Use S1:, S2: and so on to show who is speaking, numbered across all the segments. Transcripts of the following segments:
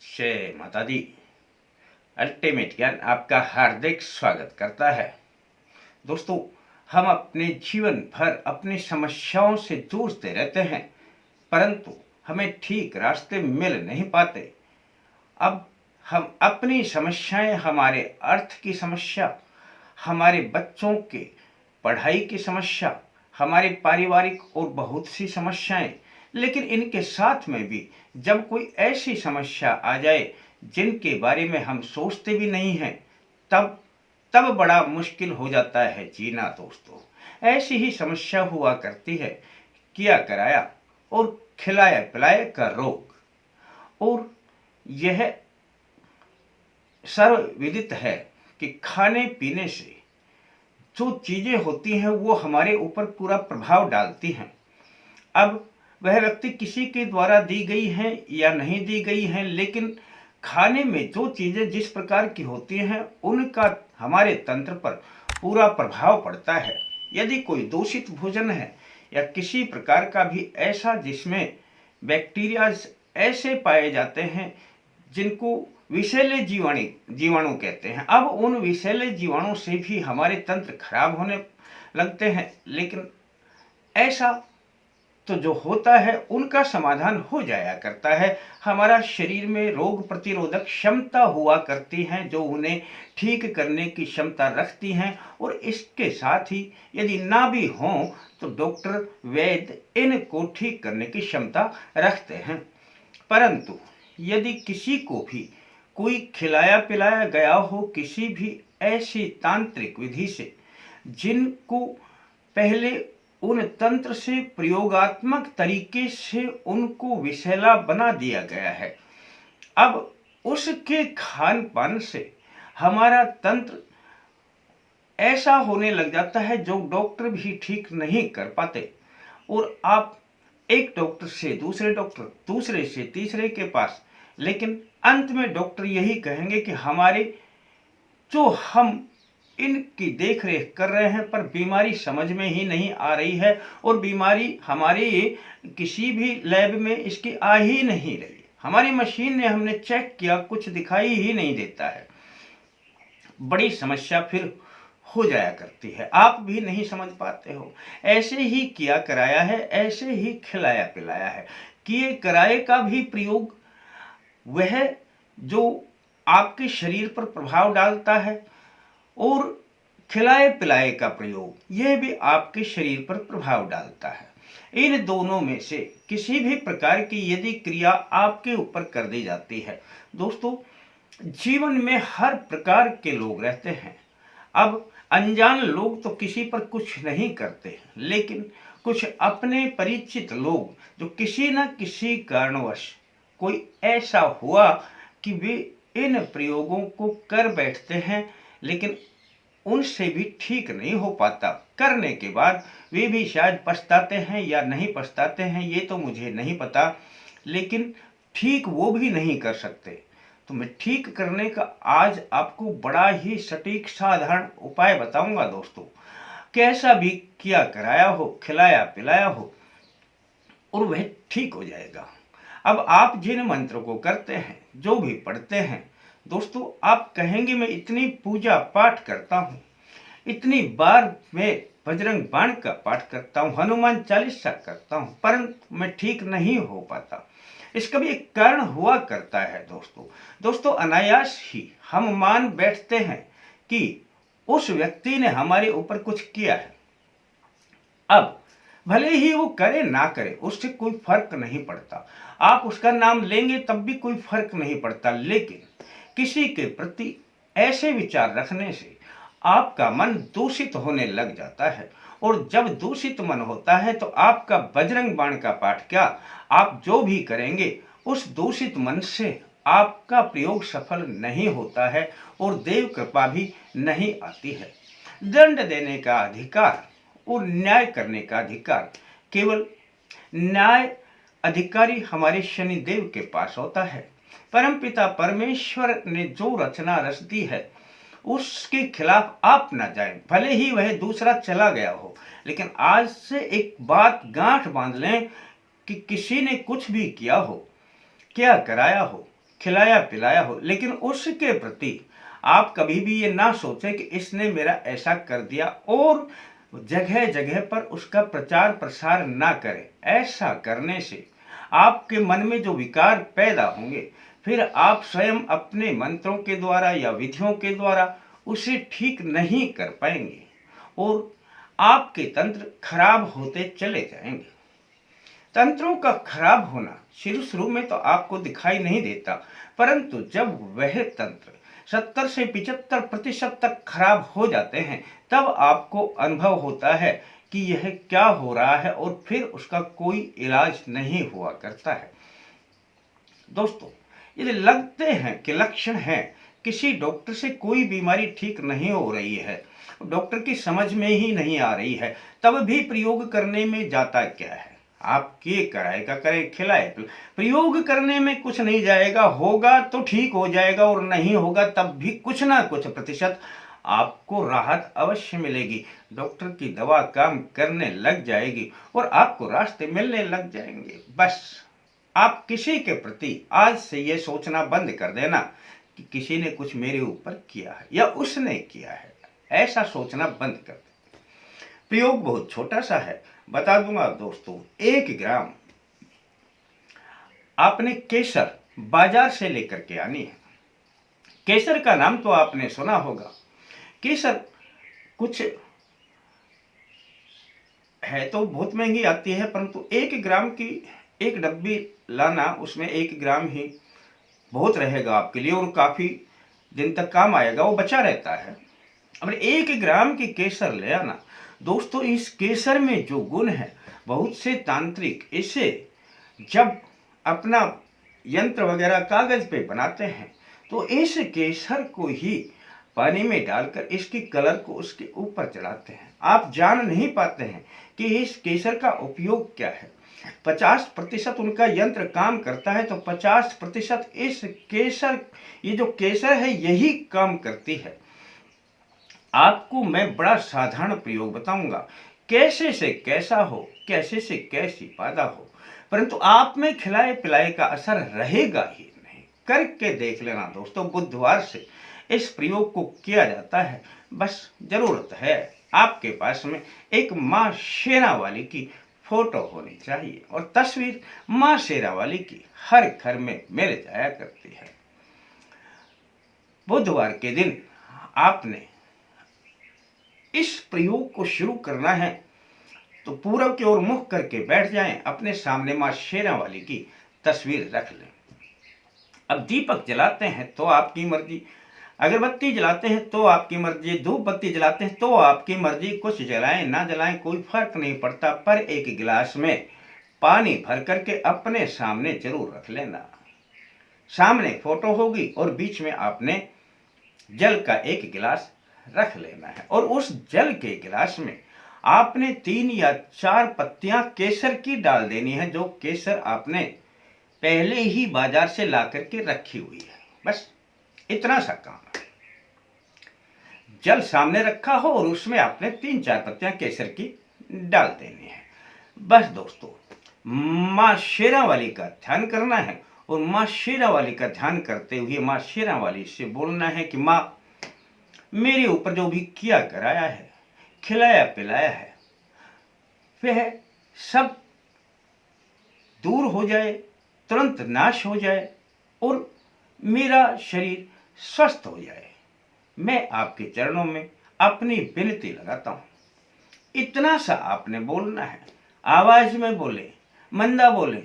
S1: जय माता दी। अल्टीमेट ज्ञान आपका हार्दिक स्वागत करता है। दोस्तों, हम अपने जीवन भर अपनी समस्याओं से जूझते रहते हैं, परंतु हमें ठीक रास्ते मिल नहीं पाते। अब हम अपनी समस्याएं, हमारे अर्थ की समस्या, हमारे बच्चों के पढ़ाई की समस्या, हमारे पारिवारिक और बहुत सी समस्याएं, लेकिन इनके साथ में भी जब कोई ऐसी समस्या आ जाए जिनके बारे में हम सोचते भी नहीं हैं, तब तब बड़ा मुश्किल हो जाता है जीना। दोस्तों, ऐसी ही समस्या हुआ करती है किया कराया और खिलाया पिलाया का रोग। और यह सर्वविदित है कि खाने पीने से जो चीजें होती हैं वो हमारे ऊपर पूरा प्रभाव डालती हैं। अब वह व्यक्ति किसी के द्वारा दी गई हैं या नहीं दी गई हैं, लेकिन खाने में जो चीजें जिस प्रकार की होती हैं उनका हमारे तंत्र पर पूरा प्रभाव पड़ता है। यदि कोई दूषित भोजन है या किसी प्रकार का भी ऐसा जिसमें बैक्टीरिया ऐसे पाए जाते हैं जिनको विषैले जीवाणु कहते हैं, अब उन विषैले जीवाणु से भी हमारे तंत्र खराब होने लगते हैं। लेकिन ऐसा तो जो होता है उनका समाधान हो जाया करता है। हमारा शरीर में रोग प्रतिरोधक क्षमता हुआ करती हैं जो उन्हें ठीक करने की क्षमता रखती हैं, और इसके साथ ही यदि ना भी हों तो डॉक्टर वैद्य इनको ठीक करने की क्षमता रखते हैं। परंतु यदि किसी को भी कोई खिलाया पिलाया गया हो किसी भी ऐसी तांत्रिक विधि से जिनको पहले उन तंत्र से प्रयोगात्मक तरीके से उनको विषैला बना दिया गया है, अब उसके खान पान से हमारा तंत्र ऐसा होने लग जाता है जो डॉक्टर भी ठीक नहीं कर पाते। और आप एक डॉक्टर से दूसरे डॉक्टर, दूसरे से तीसरे के पास, लेकिन अंत में डॉक्टर यही कहेंगे कि हमारे जो हम इनकी देख रेख कर रहे हैं पर बीमारी समझ में ही नहीं आ रही है, और बीमारी हमारे किसी भी लैब में इसकी आ ही नहीं रही। हमारी मशीन ने हमने चेक किया, कुछ दिखाई ही नहीं देता है। बड़ी समस्या फिर हो जाया करती है, आप भी नहीं समझ पाते हो। ऐसे ही किया कराया है, ऐसे ही खिलाया पिलाया है। किए कराए का भी प्रयोग वह जो आपके शरीर पर प्रभाव डालता है, और खिलाए पिलाए का प्रयोग यह भी आपके शरीर पर प्रभाव डालता है। इन दोनों में से किसी भी प्रकार की यदि क्रिया आपके ऊपर कर दी जाती है, दोस्तों, जीवन में हर प्रकार के लोग रहते हैं। अब अनजान लोग तो किसी पर कुछ नहीं करते, लेकिन कुछ अपने परिचित लोग जो किसी न किसी कारणवश कोई ऐसा हुआ कि वे इन प्रयोगों को कर बैठते हैं, लेकिन उनसे भी ठीक नहीं हो पाता। करने के बाद वे भी शायद पछताते हैं या नहीं पछताते हैं, ये तो मुझे नहीं पता, लेकिन ठीक वो भी नहीं कर सकते। तो मैं ठीक करने का आज आपको बड़ा ही सटीक साधारण उपाय बताऊंगा दोस्तों। कैसा भी किया कराया हो, खिलाया पिलाया हो, और वह ठीक हो जाएगा। अब आप जिन मंत्र को करते हैं, जो भी पढ़ते हैं दोस्तों, आप कहेंगे मैं इतनी पूजा पाठ करता हूँ, इतनी बार मैं बजरंग बाण का पाठ करता हूँ, हनुमान चालीसा करता हूँ, परंतु मैं ठीक नहीं हो पाता। इसका भी एक कारण हुआ करता है दोस्तों, अनायास ही हम मान बैठते हैं कि उस व्यक्ति ने हमारे ऊपर कुछ किया है। अब भले ही वो करे ना करे, उससे कोई फर्क नहीं पड़ता। आप उसका नाम लेंगे तब भी कोई फर्क नहीं पड़ता, लेकिन किसी के प्रति ऐसे विचार रखने से आपका मन दूषित होने लग जाता है, और जब दूषित मन होता है तो आपका बजरंग बाण का पाठ क्या, आप जो भी करेंगे उस दूषित मन से आपका प्रयोग सफल नहीं होता है, और देव कृपा भी नहीं आती है। दंड देने का अधिकार और न्याय करने का अधिकार केवल न्याय अधिकारी हमारे शनि देव के पास होता है। परमपिता परमेश्वर ने जो रचना रच दी है उसके खिलाफ आप ना जाएं, भले ही वह दूसरा चला गया हो। लेकिन आज से एक बात गांठ बांध लें कि किसी ने कुछ भी किया हो, क्या कराया हो, खिलाया पिलाया हो, लेकिन उसके प्रति आप कभी भी ये ना सोचें कि इसने मेरा ऐसा कर दिया और जगह जगह पर उसका प्रचार प्रसार ना करें। ऐसा करने से आपके मन में जो विकार पैदा होंगे, फिर आप स्वयं अपने मंत्रों के द्वारा या विधियों के द्वारा उसे ठीक नहीं कर पाएंगे और आपके तंत्र खराब होते चले जाएंगे। तंत्रों का खराब होना शुरू शुरू में तो आपको दिखाई नहीं देता, परंतु जब वह तंत्र 70 से 75% तक खराब हो जाते हैं, तब आपको अनुभव होता है कि यह क्या हो रहा है और फिर उसका कोई इलाज नहीं हुआ करता है। दोस्तों, यदि लगते हैं कि लक्षण हैं, किसी डॉक्टर से कोई बीमारी ठीक नहीं हो रही है, डॉक्टर की समझ में ही नहीं आ रही है, तब भी प्रयोग करने में जाता क्या है? आप ये कराए का करें, खिलाए प्रयोग करने में कुछ नहीं जाएगा, होगा तो ठीक हो जाएगा और नहीं होगा तब भी कुछ ना कुछ प्रतिशत आपको राहत अवश्य मिलेगी। डॉक्टर की दवा काम करने लग जाएगी और आपको रास्ते मिलने लग जाएंगे। बस आप किसी के प्रति आज से ये सोचना बंद कर देना कि किसी ने कुछ मेरे ऊपर किया है या उसने किया है, ऐसा सोचना बंद कर दें। प्रयोग बहुत छोटा सा है, बता दूंगा दोस्तों। 1 ग्राम आपने केसर बाजार से लेकर के आनी है। केसर का नाम तो आपने सुना होगा। केसर कुछ है तो बहुत महंगी आती है, परंतु 1 ग्राम की एक डब्बी लाना, उसमें 1 ग्राम ही बहुत रहेगा आपके लिए और काफी दिन तक काम आएगा, वो बचा रहता है। अब 1 ग्राम की केसर ले आना। दोस्तों, इस केसर में जो गुण है, बहुत से तांत्रिक इसे जब अपना यंत्र वगैरह कागज पे बनाते हैं तो इस केसर को ही पानी में डालकर इसकी कलर को उसके ऊपर चढ़ाते हैं। आप जान नहीं पाते हैं कि इस केसर का उपयोग क्या है। 50% उनका यंत्र काम करता है तो 50% इस केसर, ये जो केसर है यही काम करती है। आपको मैं बड़ा साधारण प्रयोग बताऊंगा, कैसे से कैसा हो, कैसे से कैसी पैदा हो, परंतु आप में खिलाए पिलाए का असर रहेगा ही नहीं। करके देख लेना दोस्तों। बुधवार से इस प्रयोग को किया जाता है। बस जरूरत है आपके पास में एक माँ शेरावाली की फोटो होनी चाहिए और तस्वीर माँ शेरावाली की हर घर में मिल जाया करती है। बुधवार के दिन आपने इस प्रयोग को शुरू करना है तो पूरब की ओर मुख करके बैठ जाएं, अपने सामने मां शेरावाली की तस्वीर रख लें। अब दीपक जलाते हैं तो आपकी मर्जी, अगरबत्ती जलाते हैं तो आपकी मर्जी, धूप बत्ती जलाते हैं तो आपकी मर्जी, कुछ जलाएं ना जलाएं कोई फर्क नहीं पड़ता, पर एक गिलास में पानी भर करके अपने सामने जरूर रख लेना। सामने फोटो होगी और बीच में आपने जल का एक गिलास रख लेना है और उस जल के गिलास में आपने 3 या 4 पत्तियां केसर की डाल देनी है, जो केसर आपने पहले ही बाजार से ला करके रखी हुई है। बस इतना सा काम है। जल सामने रखा हो और उसमें आपने 3-4 पत्तियां केसर की डाल देनी है। बस दोस्तों, माँ शेरावाली का ध्यान करना है और माँ शेरावाली का ध्यान करते हुए माँ शेरावाली से बोलना है कि माँ, मेरे ऊपर जो भी किया कराया है, खिलाया पिलाया है, वह सब दूर हो जाए, तुरंत नाश हो जाए और मेरा शरीर स्वस्थ हो जाए। मैं आपके चरणों में अपनी विनती लगाता हूँ। इतना सा आपने बोलना है। आवाज में बोले, मंदा बोले,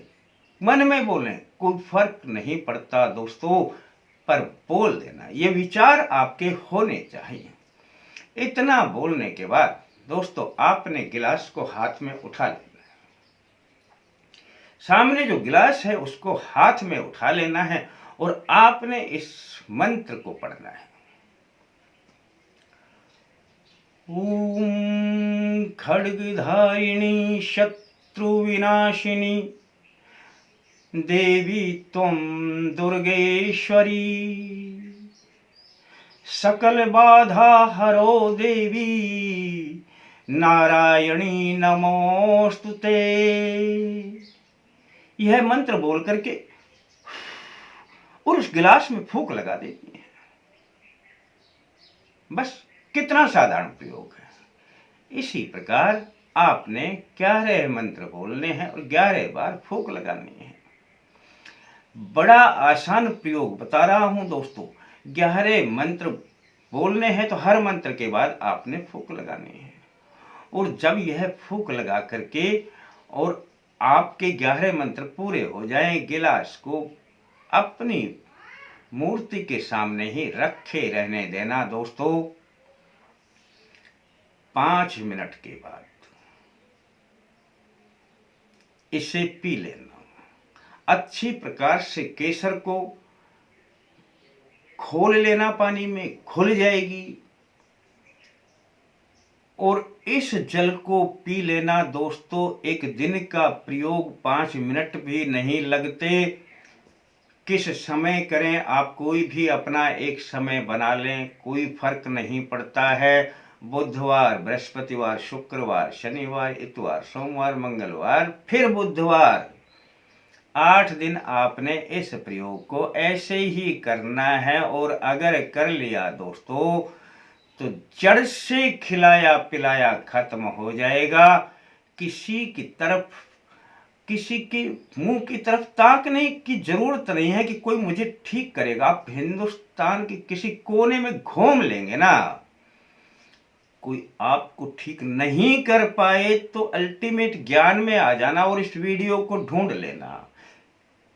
S1: मन में बोले, कोई फर्क नहीं पड़ता दोस्तों, पर बोल देना। ये विचार आपके होने चाहिए। इतना बोलने के बाद दोस्तों, आपने गिलास को हाथ में उठा लेना है। सामने जो गिलास है उसको हाथ में उठा लेना है और आपने इस मंत्र को पढ़ना है। ओम खड्गधारिणी शत्रु विनाशिनी देवी त्वं दुर्गेश्वरी, सकल बाधा हरो देवी नारायणी नमोस्तुते। यह मंत्र बोल करके और उस गिलास में फूंक लगा देती हैं। बस कितना साधारण प्रयोग है। इसी प्रकार आपने 11 मंत्र बोलने हैं और 11 बार फूंक लगानी है। बड़ा आसान प्रयोग बता रहा हूं दोस्तों। 11 मंत्र बोलने हैं तो हर मंत्र के बाद आपने फूंक लगानी है। और जब यह फूंक लगा करके और आपके 11 मंत्र पूरे हो जाएं, गिलास को अपनी मूर्ति के सामने ही रखे रहने देना दोस्तों। 5 मिनट के बाद इसे पी लेना। अच्छी प्रकार से केसर को खोल लेना, पानी में घुल जाएगी और इस जल को पी लेना दोस्तों। एक दिन का प्रयोग 5 मिनट भी नहीं लगते। किस समय करें आप, कोई भी अपना एक समय बना लें, कोई फर्क नहीं पड़ता है। बुधवार, बृहस्पतिवार, शुक्रवार, शनिवार, इतवार, सोमवार, मंगलवार, फिर बुधवार, 8 दिन आपने इस प्रयोग को ऐसे ही करना है। और अगर कर लिया दोस्तों तो जड़ से खिलाया पिलाया खत्म हो जाएगा। किसी की तरफ, किसी के मुंह की तरफ ताकने की जरूरत नहीं है कि कोई मुझे ठीक करेगा। आप हिंदुस्तान के किसी कोने में घूम लेंगे ना, कोई आपको ठीक नहीं कर पाए तो अल्टीमेट ज्ञान में आ जाना और इस वीडियो को ढूंढ लेना,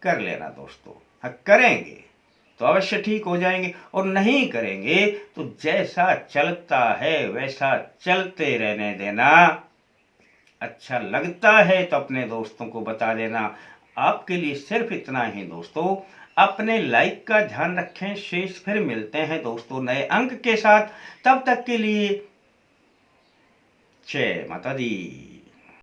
S1: कर लेना दोस्तों। हाँ, करेंगे तो अवश्य ठीक हो जाएंगे और नहीं करेंगे तो जैसा चलता है वैसा चलते रहने देना। अच्छा लगता है तो अपने दोस्तों को बता देना। आपके लिए सिर्फ इतना ही दोस्तों। अपने लाइक का ध्यान रखें। शेष फिर मिलते हैं दोस्तों नए अंक के साथ। तब तक के लिए जय माता दी।